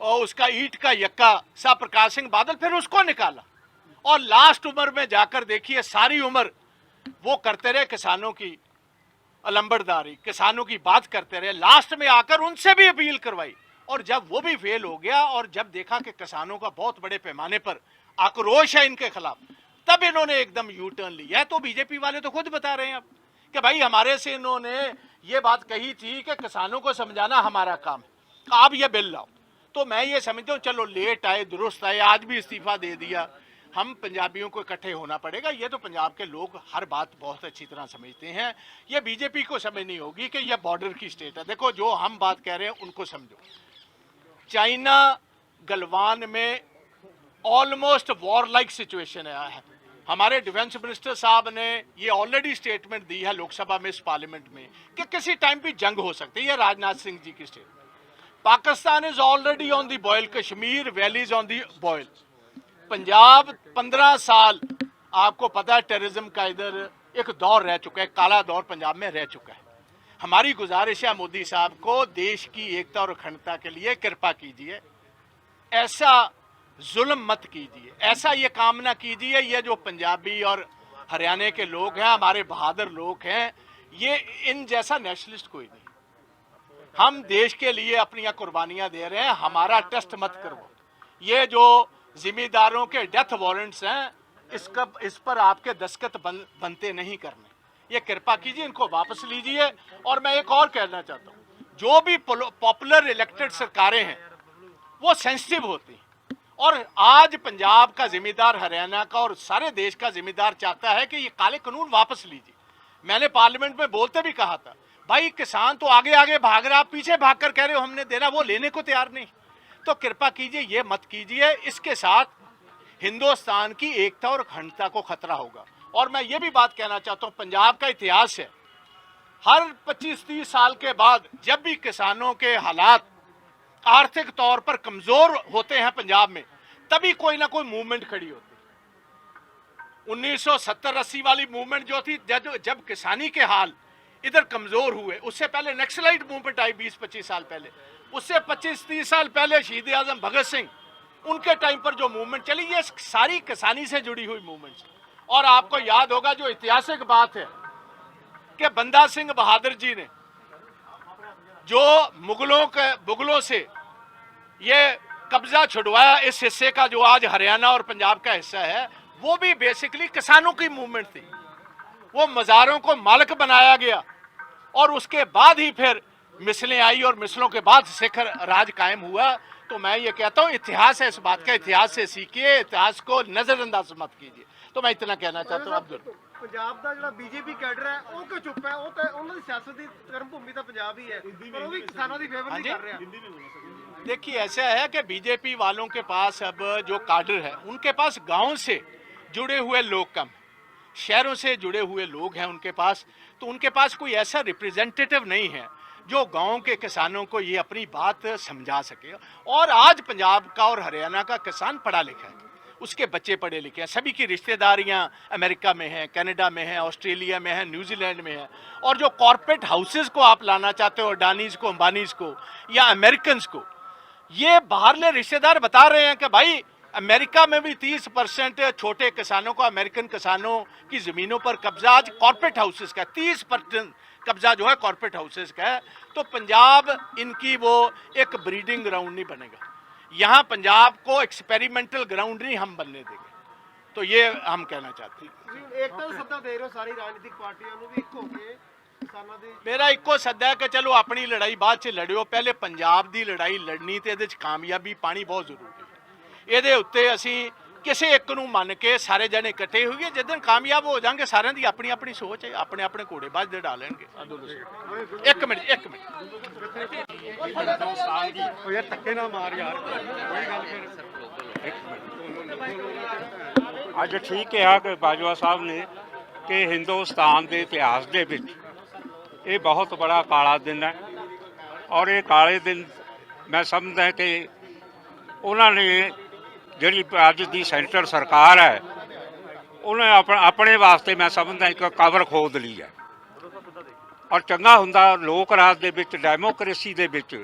और उसका ईंट का यक्का साहब प्रकाश सिंह बादल, फिर उसको निकाला और लास्ट उम्र में जाकर देखिए सारी उम्र वो करते रहे किसानों की अलंबरदारी, किसानों की बात करते रहे। लास्ट में आकर उनसे भी अपील करवाई और जब वो भी फेल हो गया और जब देखा कि किसानों का बहुत बड़े पैमाने पर आक्रोश है इनके खिलाफ, तब इन्होंने एकदम यू टर्न लिया। तो बीजेपी वाले तो खुद बता रहे हैं अब कि भाई हमारे से इन्होंने ये बात कही थी कि किसानों को समझाना हमारा काम है, आप ये बिल लाओ। तो मैं ये समझता हूँ चलो लेट आए दुरुस्त आए, आज भी इस्तीफा दे दिया, हम पंजाबियों को इकट्ठे होना पड़ेगा। ये तो पंजाब के लोग हर बात बहुत अच्छी तरह समझते हैं, ये बीजेपी को समझ नहीं होगी कि यह बॉर्डर की स्टेट है। देखो जो हम बात कह रहे हैं उनको समझो। चाइना गलवान में ऑलमोस्ट वॉर लाइक सिचुएशन आया है, हमारे डिफेंस मिनिस्टर साहब ने ये ऑलरेडी स्टेटमेंट दी है लोकसभा में, इस पार्लियामेंट में, कि किसी टाइम भी जंग हो सकती है। ये राजनाथ सिंह जी की statement. Pakistan is already on the boil, Kashmir valley is on the boil. Punjab 15 साल आपको पता है टेररिज्म का इधर एक दौर रह चुका है, काला दौर पंजाब में रह चुका है। हमारी गुजारिश है मोदी साहब को, देश की एकता और अखंडता के लिए कृपा कीजिए, ऐसा जुल्म मत कीजिए, ऐसा ये काम ना कीजिए। ये जो पंजाबी और हरियाणा के लोग हैं, हमारे बहादुर लोग हैं, ये इन जैसा नेशनलिस्ट कोई नहीं। हम देश के लिए अपनी कुर्बानियां दे रहे हैं, हमारा टेस्ट मत करो। ये जो जिम्मेदारों के डेथ वारंट्स हैं, इस पर आपके दस्तखत बनते नहीं करने। ये कृपा कीजिए, इनको वापस लीजिए। और मैं एक और कहना चाहता हूँ, जो भी पॉपुलर इलेक्टेड सरकारें हैं वो सेंसिटिव होती हैं, और आज पंजाब का जिम्मेदार, हरियाणा का और सारे देश का जिम्मेदार चाहता है कि ये काले कानून वापस लीजिए। मैंने पार्लियामेंट में बोलते भी कहा था, भाई किसान तो आगे आगे भाग रहा, आप पीछे भागकर कह रहे हो हमने देना, वो लेने को तैयार नहीं। तो कृपा कीजिए ये मत कीजिए, इसके साथ हिंदुस्तान की एकता और अखंडता को खतरा होगा। और मैं ये भी बात कहना चाहता हूँ, पंजाब का इतिहास है, हर 25-30 साल के बाद जब भी किसानों के हालात आर्थिक तौर पर कमजोर होते हैं पंजाब में, तभी कोई ना कोई मूवमेंट खड़ी होती है। 1970-80 वाली मूवमेंट जो थी, जब किसानी के हाल इधर कमजोर हुए, उससे पहले नक्सलाइट मूवमेंट आई 20-25 साल पहले, उससे 25-30 साल पहले शहीद आजम भगत सिंह, उनके टाइम पर जो मूवमेंट चली, ये सारी किसानी से जुड़ी हुई मूवमेंट्स। और आपको याद होगा जो ऐतिहासिक बात है कि बंदा सिंह बहादुर जी ने जो मुगलों से ये कब्जा छुड़वाया, इस हिस्से का जो आज हरियाणा और पंजाब का हिस्सा है, वो भी बेसिकली किसानों की मूवमेंट थी। वो मज़ारों को मालिक बनाया गया, और उसके बाद ही फिर मिसलें आई, और मिसलों के बाद सिख राज कायम हुआ। तो मैं ये कहता हूँ, इतिहास है इस बात का, इतिहास से सीखिए, इतिहास को नजरअंदाज मत कीजिए। तो मैं इतना कहना चाहता हूँ। अब्दुल, ਪੰਜਾਬ ਦਾ ਜਿਹੜਾ ਬੀਜੇਪੀ ਕੈਡਰ ਹੈ ਉਹ ਕਿਉਂ ਚੁੱਪ ਹੈ? ਉਹ ਤਾਂ ਉਹਨਾਂ ਦੀ ਸਿਆਸਤ ਦੀ ਕਰਮ ਭੂਮੀ ਤਾਂ ਪੰਜਾਬ ਹੀ ਹੈ, ਪਰ ਉਹ ਵੀ ਕਿਸਾਨਾਂ ਦੀ ਫੇਵਰ ਨਹੀਂ ਕਰ ਰਿਹਾ। देखिए ऐसा है कि बीजेपी वालों के पास अब जो काडर है, उनके पास गांव से जुड़े हुए लोग कम, शहरों से जुड़े हुए लोग हैं उनके पास। तो उनके पास कोई ऐसा रिप्रेजेंटेटिव नहीं है जो गांव के किसानों को ये अपनी बात समझा सके। और आज पंजाब का और हरियाणा का किसान पढ़ा लिखा है, उसके बच्चे पढ़े लिखे हैं, सभी की रिश्तेदारियां अमेरिका में हैं, कनाडा में हैं, ऑस्ट्रेलिया में हैं, न्यूजीलैंड में हैं। और जो कॉरपोरेट हाउसेस को आप लाना चाहते हो, अडानीज को, अंबानीज को या अमेरिकन्स को, ये बाहरले रिश्तेदार बता रहे हैं कि भाई अमेरिका में भी 30% छोटे किसानों को, अमेरिकन किसानों की ज़मीनों पर कब्जा आज कॉरपोरेट हाउसेस का 30% कब्जा जो है कॉरपोरेट हाउसेस का है। तो पंजाब इनकी वो एक ब्रीडिंग ग्राउंड नहीं बनेगा, यहाँ पंजाब को एक्सपेरिमेंटल ग्राउंड नहीं हम बनने देंगे। तो ये हम कहना चाहते हैं। एकता ਦਾ ਸੱਦਾ ਦੇ ਰਹੇ ਹੋ ਸਾਰੀ ਰਾਜਨੀਤਿਕ ਪਾਰਟੀਆਂ ਨੂੰ ਵੀ ਇੱਕ ਹੋ ਕੇ ਕਿਸਾਨਾਂ ਦੇ। मेरा इको सद्दा है कि चलो अपनी लड़ाई बाद च लड़ियो, पहले पंजाब की लड़ाई लड़नी ते इहदे च कामयाबी पानी बहुत जरूरी है। ਇਹਦੇ ਉੱਤੇ ਅਸੀਂ ਕਿਸੇ ਇੱਕ ਨੂੰ ਮੰਨ ਕੇ ਸਾਰੇ ਜਣੇ ਇਕੱਠੇ ਹੋਈਏ, ਜਿੱਦਣ ਕਾਮਯਾਬ ਹੋ ਜਾਾਂਗੇ ਸਾਰਿਆਂ ਦੀ ਆਪਣੀ ਆਪਣੀ ਸੋਚ ਹੈ, ਆਪਣੇ ਆਪਣੇ ਘੋੜੇ ਬਾਝਦੇ ਡਾਲਣਗੇ। ਇੱਕ ਮਿੰਟ ਉਹ ਯਾਰ ਧੱਕੇ ਨਾ ਮਾਰ ਯਾਰ, ਕੋਈ ਗੱਲ ਫਿਰ। ਅੱਜ ਠੀਕ ਕਿਹਾ ਕਿ ਬਾਜਵਾ ਸਾਹਿਬ ਨੇ ਕਿ ਹਿੰਦੁਸਤਾਨ ਦੇ ਇਤਿਹਾਸ ਦੇ ਵਿੱਚ ਇਹ ਬਹੁਤ ਬੜਾ ਕਾਲਾ ਦਿਨ ਹੈ। ਔਰ ਇਹ ਕਾਲੇ ਦਿਨ ਮੈਂ ਸਮਝਦਾ ਕਿ ਉਹਨਾਂ ਨੇ ਜਿਹੜੀ ਅੱਜ ਦੀ ਸੈਂਟਰ ਸਰਕਾਰ ਹੈ, ਉਹਨੇ ਆਪਣੇ ਵਾਸਤੇ ਮੈਂ ਸਮਝਦਾ ਇੱਕ ਕਬਰ ਖੋਦ ਲਈ ਹੈ। ਔਰ ਚੰਗਾ ਹੁੰਦਾ ਲੋਕ ਰਾਜ ਦੇ ਵਿੱਚ, ਡੈਮੋਕ੍ਰੇਸੀ ਦੇ ਵਿੱਚ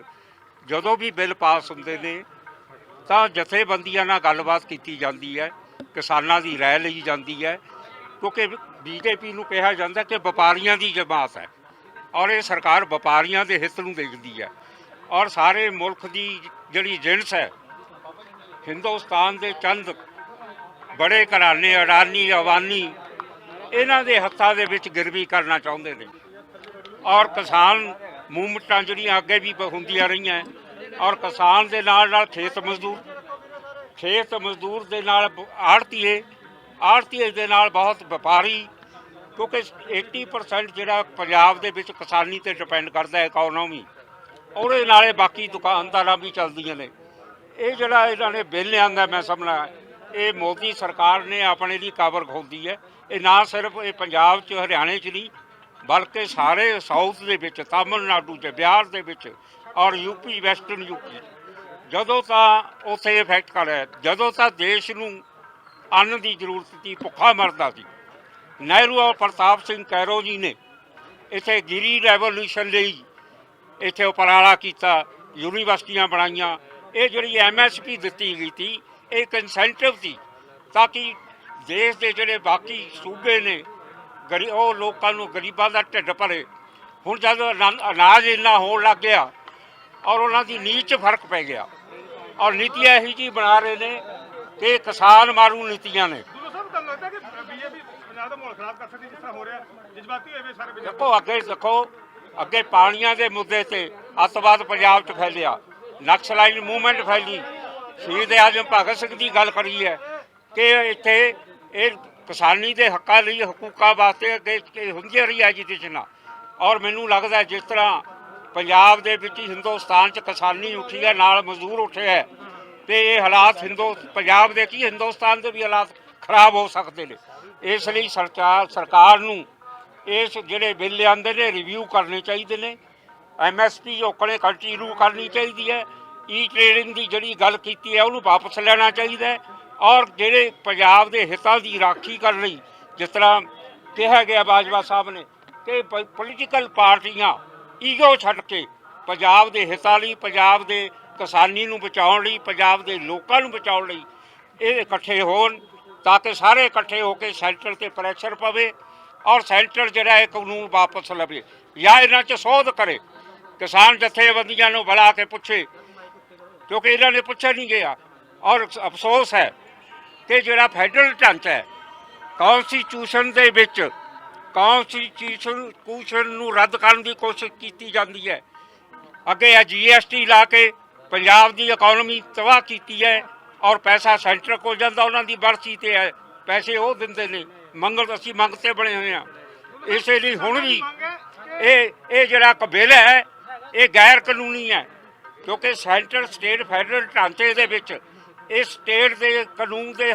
ਜਦੋਂ ਵੀ ਬਿੱਲ ਪਾਸ ਹੁੰਦੇ ਨੇ ਤਾਂ ਜਥੇਬੰਦੀਆਂ ਨਾਲ ਗੱਲਬਾਤ ਕੀਤੀ ਜਾਂਦੀ ਹੈ, ਕਿਸਾਨਾਂ ਦੀ ਰਾਏ ਲਈ ਜਾਂਦੀ ਹੈ, ਕਿਉਂਕਿ ਬੀਜੇਪੀ ਨੂੰ ਕਿਹਾ ਜਾਂਦਾ ਕਿ ਵਪਾਰੀਆਂ ਦੀ ਜਮਾਤ ਹੈ, ਔਰ ਇਹ ਸਰਕਾਰ ਵਪਾਰੀਆਂ ਦੇ ਹਿੱਤ ਨੂੰ ਦੇਖਦੀ ਹੈ। ਔਰ ਸਾਰੇ ਮੁਲਕ ਦੀ ਜਿਹੜੀ ਜਿਣਸ ਹੈ, ਹਿੰਦੁਸਤਾਨ ਦੇ ਚੰਦ ਬੜੇ ਘਰਾਣੇ, ਅਡਾਨੀ, ਅਵਾਨੀ, ਇਹਨਾਂ ਦੇ ਹੱਥਾਂ ਦੇ ਵਿੱਚ ਗਿਰਵੀ ਕਰਨਾ ਚਾਹੁੰਦੇ ਨੇ। ਔਰ ਕਿਸਾਨ ਮੂਵਮੈਂਟਾਂ ਜਿਹੜੀਆਂ ਅੱਗੇ ਵੀ ਹੁੰਦੀਆਂ ਰਹੀਆਂ, ਔਰ ਕਿਸਾਨ ਦੇ ਨਾਲ ਨਾਲ ਖੇਤ ਮਜ਼ਦੂਰ ਦੇ ਨਾਲ ਆੜਤੀਏ ਦੇ ਨਾਲ ਬਹੁਤ ਵਪਾਰੀ, ਕਿਉਂਕਿ 80% ਜਿਹੜਾ ਪੰਜਾਬ ਦੇ ਵਿੱਚ ਕਿਸਾਨੀ 'ਤੇ ਡਿਪੈਂਡ ਕਰਦਾ ਇਕੋਨੋਮੀ, ਉਹਦੇ ਨਾਲੇ ਬਾਕੀ ਦੁਕਾਨਦਾਰਾਂ ਵੀ ਚੱਲਦੀਆਂ ਨੇ। ਇਹ ਜਿਹੜਾ ਇਹਨਾਂ ਨੇ ਬਿੱਲ ਆਂਦਾ, ਮੈਂ ਸਮਝਦਾ ਇਹ ਮੋਦੀ ਸਰਕਾਰ ਨੇ ਆਪਣੇ ਲਈ ਕਬਰ ਖੋਲ੍ਹੀ ਹੈ। ਇਹ ਨਾ ਸਿਰਫ ਇਹ ਪੰਜਾਬ 'ਚ ਹਰਿਆਣੇ 'ਚ ਨਹੀਂ ਬਲਕਿ ਸਾਰੇ ਸਾਊਥ ਦੇ ਵਿੱਚ, ਤਾਮਿਲਨਾਡੂ 'ਚ, ਬਿਹਾਰ ਦੇ ਵਿੱਚ ਔਰ ਯੂਪੀ, ਵੈਸਟਰਨ ਯੂਪੀ, ਜਦੋਂ ਤਾਂ ਉੱਥੇ ਇਫੈਕਟ ਕਰਿਆ, ਜਦੋਂ ਤਾਂ ਦੇਸ਼ ਨੂੰ ਅੰਨ ਦੀ ਜ਼ਰੂਰਤ ਸੀ, ਭੁੱਖਾ ਮਰਦਾ ਸੀ, ਨਹਿਰੂ ਔਰ ਪ੍ਰਤਾਪ ਸਿੰਘ ਕੈਰੋ ਜੀ ਨੇ ਇੱਥੇ ਗਿਰੀ ਰੈਵੋਲੂਸ਼ਨ ਲਈ ਇੱਥੇ ਉਪਰਾਲਾ ਕੀਤਾ, ਯੂਨੀਵਰਸਿਟੀਆਂ ਬਣਾਈਆਂ। ਇਹ ਜਿਹੜੀ MSP ਦਿੱਤੀ ਗਈ ਸੀ ਇਹ ਇੱਕ ਇਨਸੈਂਟਿਵ ਸੀ ਤਾਂ ਕਿ ਦੇਸ਼ ਦੇ ਜਿਹੜੇ ਬਾਕੀ ਸੂਬੇ ਨੇ ਉਹ ਲੋਕਾਂ ਨੂੰ, ਗਰੀਬਾਂ ਦਾ ਢਿੱਡ ਭਰੇ। ਹੁਣ ਜਦ ਅਨਾਜ ਇੰਨਾ ਹੋਣ ਲੱਗ ਗਿਆ ਔਰ ਉਹਨਾਂ ਦੀ ਨੀਂਹ 'ਚ ਫਰਕ ਪੈ ਗਿਆ ਔਰ ਨੀਤੀਆਂ ਇਹੋ ਜਿਹੀ ਬਣਾ ਰਹੇ ਨੇ ਕਿ ਕਿਸਾਨ ਮਾਰੂ ਨੀਤੀਆਂ ਨੇ। ਗੁਰੂ ਸਾਹਿਬ ਤੁਹਾਨੂੰ ਲੱਗਦਾ ਕਿ ਬੀਜੇਪੀ ਪੰਜਾਬ ਦਾ ਮਾਹੌਲ ਖਰਾਬ ਕਰ ਸਕਦੀ ਜਿਸ ਤਰ੍ਹਾਂ ਹੋ ਰਿਹਾ, ਜਜ਼ਬਾਤੀ ਹੋਏ ਸਾਰੇ ਪੰਜਾਬ? ਦੇਖੋ ਅੱਗੇ ਪਾਣੀਆਂ ਦੇ ਮੁੱਦੇ ਤੇ ਅੱਤਵਾਦ ਪੰਜਾਬ 'ਚ ਫੈਲਿਆ, ਨਕਸਲਾਈਟ ਮੂਵਮੈਂਟ ਫੈਲੀ, ਸ਼ਹੀਦ ਆਜ਼ਮ ਭਗਤ ਸਿੰਘ ਦੀ ਗੱਲ ਕਰੀ ਹੈ ਕਿ ਇੱਥੇ ਇਹ ਕਿਸਾਨੀ ਦੇ ਹੱਕਾਂ ਲਈ, ਹਕੂਕਾਂ ਵਾਸਤੇ ਅੱਗੇ ਹੁੰਦੀ ਰਹੀ ਐਜੀਟੇਸ਼ਨ। ਔਰ ਮੈਨੂੰ ਲੱਗਦਾ ਜਿਸ ਤਰ੍ਹਾਂ ਪੰਜਾਬ ਦੇ ਵਿੱਚ ਹਿੰਦੁਸਤਾਨ 'ਚ ਕਿਸਾਨੀ ਉੱਠੀ ਹੈ, ਨਾਲ ਮਜ਼ਦੂਰ ਉੱਠੇ ਹੈ, ਤੇ ਇਹ ਹਾਲਾਤ ਪੰਜਾਬ ਦੇ ਕੀ ਹਿੰਦੁਸਤਾਨ ਦੇ ਵੀ ਹਾਲਾਤ ਖਰਾਬ ਹੋ ਸਕਦੇ ਨੇ। ਇਸ ਲਈ ਸਰਕਾਰ ਨੂੰ ਇਸ ਜਿਹੜੇ ਬਿੱਲ ਆਉਂਦੇ ਨੇ ਰਿਵਿਊ ਕਰਨੇ ਚਾਹੀਦੇ ਨੇ। MSP ਓਕਣੇ ਕੰਟੀਨਿਊ ਕਰਨੀ ਚਾਹੀਦੀ ਹੈ। ਟ੍ਰੇਡਿੰਗ ਦੀ ਜਿਹੜੀ ਗੱਲ ਕੀਤੀ ਹੈ ਉਹਨੂੰ ਵਾਪਸ ਲੈਣਾ ਚਾਹੀਦਾ ਹੈ ਔਰ ਜਿਹੜੇ ਪੰਜਾਬ ਦੇ ਹਿੱਤਾਂ ਦੀ ਰਾਖੀ ਕਰਨ ਲਈ, ਜਿਸ ਤਰ੍ਹਾਂ ਕਿਹਾ ਗਿਆ ਬਾਜਵਾ ਸਾਹਿਬ ਨੇ ਕਿ ਪੋਲੀਟੀਕਲ ਪਾਰਟੀਆਂ ਈਗੋ ਛੱਡ ਕੇ ਪੰਜਾਬ ਦੇ ਹਿੱਤਾਂ ਲਈ, ਪੰਜਾਬ ਦੇ ਕਿਸਾਨੀ ਨੂੰ ਬਚਾਉਣ ਲਈ, ਪੰਜਾਬ ਦੇ ਲੋਕਾਂ ਨੂੰ ਬਚਾਉਣ ਲਈ ਇਹ ਇਕੱਠੇ ਹੋਣ ਤਾਂ ਕਿ ਸਾਰੇ ਇਕੱਠੇ ਹੋ ਕੇ ਸੈਂਟਰ 'ਤੇ ਪ੍ਰੈਸ਼ਰ ਪਵੇ ਔਰ ਸੈਂਟਰ ਜਿਹੜਾ ਇਹ ਕਾਨੂੰਨ ਵਾਪਸ ਲਵੇ ਜਾਂ ਇਹਨਾਂ 'ਚ ਸੋਧ ਕਰੇ। ਕਿਸਾਨ ਜਥੇਬੰਦੀਆਂ ਨੂੰ ਬੁਲਾ ਕੇ ਪੁੱਛੇ, ਕਿਉਂਕਿ ਇਹਨਾਂ ਨੇ ਪੁੱਛਿਆ ਨਹੀਂ ਗਿਆ। ਔਰ ਅਫਸੋਸ ਹੈ ਕਿ ਜਿਹੜਾ ਫੈਡਰਲ ਢਾਂਚਾ ਹੈ, ਕੌਂਸਟੀਟਿਊਸ਼ਨ ਦੇ ਵਿੱਚ ਕੌਂਸਟੀਟਿਊਸ਼ਨ ਨੂੰ ਰੱਦ ਕਰਨ ਦੀ ਕੋਸ਼ਿਸ਼ ਕੀਤੀ ਜਾਂਦੀ ਹੈ। ਅੱਗੇ ਇਹ GST ਲਾ ਕੇ ਪੰਜਾਬ ਦੀ ਇਕਨੋਮੀ ਤਬਾਹ ਕੀਤੀ ਹੈ ਔਰ ਪੈਸਾ ਸੈਂਟਰ ਕੋਲ ਜਾਂਦਾ, ਉਹਨਾਂ ਦੀ ਬਰਸੀ 'ਤੇ ਹੈ, ਪੈਸੇ ਉਹ ਦਿੰਦੇ ਨੇ। ਅਸੀਂ ਮੰਗਤੇ ਬਣੇ ਹੋਏ ਹਾਂ। ਇਸੇ ਲਈ ਹੁਣ ਵੀ ਇਹ ਜਿਹੜਾ ਬਿੱਲ ਹੈ ਇਹ ਗੈਰ ਕਾਨੂੰਨੀ ਹੈ ਕਿਉਂਕਿ ਸੈਂਟਰ ਸਟੇਟ ਫੈਡਰਲ ਢਾਂਚੇ ਦੇ ਵਿੱਚ ਇਹ ਸਟੇਟ ਦੇ ਕਾਨੂੰਨ ਦੇ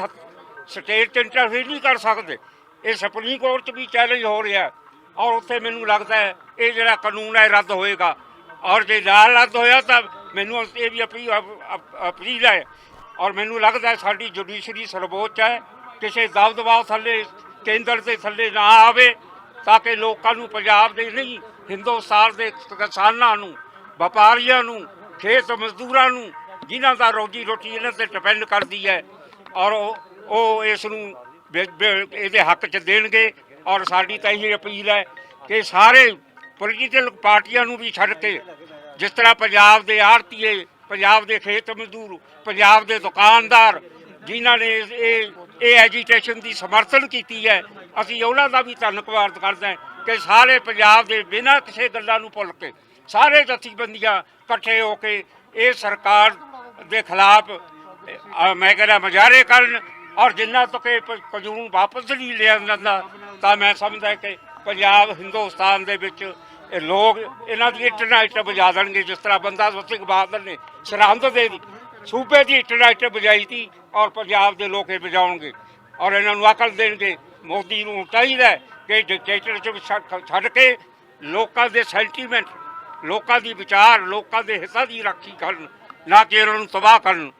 ਸਟੇਟ 'ਚ ਇੰਟਰਫੇਅਰ ਨਹੀਂ ਕਰ ਸਕਦੇ। ਇਹ ਸੁਪਰੀਮ ਕੋਰਟ 'ਚ ਵੀ ਚੈਲੰਜ ਹੋ ਰਿਹਾ ਔਰ ਉੱਥੇ ਮੈਨੂੰ ਲੱਗਦਾ ਹੈ ਇਹ ਜਿਹੜਾ ਕਾਨੂੰਨ ਹੈ ਰੱਦ ਹੋਏਗਾ ਔਰ ਜੇ ਨਾ ਰੱਦ ਹੋਇਆ ਤਾਂ ਮੈਨੂੰ ਇਹ ਵੀ ਅਪੀਲ ਹੈ ਔਰ ਮੈਨੂੰ ਲੱਗਦਾ ਸਾਡੀ ਜੁਡੀਸ਼ਰੀ ਸਰਵੋੱਚ ਹੈ, ਕਿਸੇ ਦਬਦਬਾ ਥੱਲੇ, ਕੇਂਦਰ ਦੇ ਥੱਲੇ ਨਾ ਆਵੇ ਤਾਂ ਕਿ ਲੋਕਾਂ ਨੂੰ, ਪੰਜਾਬ ਦੇ ਨਹੀਂ ਹਿੰਦੁਸਤਾਨ ਦੇ ਕਿਸਾਨਾਂ ਨੂੰ, ਵਪਾਰੀਆਂ ਨੂੰ, ਖੇਤ ਮਜ਼ਦੂਰਾਂ ਨੂੰ, ਜਿਨ੍ਹਾਂ ਦਾ ਰੋਜੀ ਰੋਟੀ ਇਹਨਾਂ 'ਤੇ ਡਿਪੈਂਡ ਕਰਦੀ ਹੈ ਔਰ ਉਹ ਇਸ ਨੂੰ ਇਹਦੇ ਹੱਕ 'ਚ ਦੇਣਗੇ। ਔਰ ਸਾਡੀ ਤਾਂ ਇਹ ਅਪੀਲ ਹੈ ਕਿ ਸਾਰੇ ਪੋਲੀਟੀਕਲ ਪਾਰਟੀਆਂ ਨੂੰ ਵੀ ਛੱਡ ਕੇ, ਜਿਸ ਤਰ੍ਹਾਂ ਪੰਜਾਬ ਦੇ ਆੜ੍ਹਤੀਏ, ਪੰਜਾਬ ਦੇ ਖੇਤ ਮਜ਼ਦੂਰ, ਪੰਜਾਬ ਦੇ ਦੁਕਾਨਦਾਰ ਜਿਨ੍ਹਾਂ ਨੇ ਇਹ ਐਜੀਟੇਸ਼ਨ ਦੀ ਸਮਰਥਨ ਕੀਤੀ ਹੈ, ਅਸੀਂ ਉਹਨਾਂ ਦਾ ਵੀ ਧੰਨਵਾਦ ਕਰਦੇ ਹਾਂ ਕਿ ਸਾਰੇ ਪੰਜਾਬ ਦੇ ਬਿਨਾਂ ਕਿਸੇ ਗੱਲਾਂ ਨੂੰ ਭੁੱਲ ਕੇ ਸਾਰੇ ਜਥੇਬੰਦੀਆਂ ਇਕੱਠੇ ਹੋ ਕੇ ਇਹ ਸਰਕਾਰ ਦੇ ਖਿਲਾਫ ਮੈਂ ਕਹਿੰਦਾ ਮੁਜ਼ਾਹਰੇ ਕਰਨ ਔਰ ਜਿੰਨਾ ਤੱਕ ਇਹ ਕਾਨੂੰਨ ਵਾਪਸ ਨਹੀਂ ਲਿਆ ਜਾਂਦਾ ਤਾਂ ਮੈਂ ਸਮਝਦਾ ਕਿ ਪੰਜਾਬ ਹਿੰਦੁਸਤਾਨ ਦੇ ਵਿੱਚ ਇਹ ਲੋਕ ਇਹਨਾਂ ਦੀ ਇੱਟ ਵਜਾ ਦੇਣਗੇ, ਜਿਸ ਤਰ੍ਹਾਂ ਬੰਦਾ ਸਿੰਘ ਬਹਾਦਰ ਨੇ ਸਰਹੰਦ ਦੇ ਸੂਬੇ ਦੀ ਇੱਟ ਵਜਾਈ ਸੀ ਔਰ ਪੰਜਾਬ ਦੇ ਲੋਕ ਇਹ ਵਜਾਉਣਗੇ ਔਰ ਇਹਨਾਂ ਨੂੰ ਅਕਲ ਦੇਣਗੇ। ਮੋਦੀ ਨੂੰ ਚਾਹੀਦਾ ਕਿ ਡਿਕਟੇਟਰਸ਼ਿਪ ਛੱਡ ਕੇ ਲੋਕਾਂ ਦੇ ਸੈਂਟੀਮੈਂਟ, ਲੋਕਾਂ ਦੀ ਵਿਚਾਰ, ਲੋਕਾਂ ਦੇ ਹਿੱਤਾਂ ਦੀ ਰਾਖੀ ਕਰਨ, ਨਾ ਕਿ ਉਹਨਾਂ ਨੂੰ ਤਬਾਹ ਕਰਨ।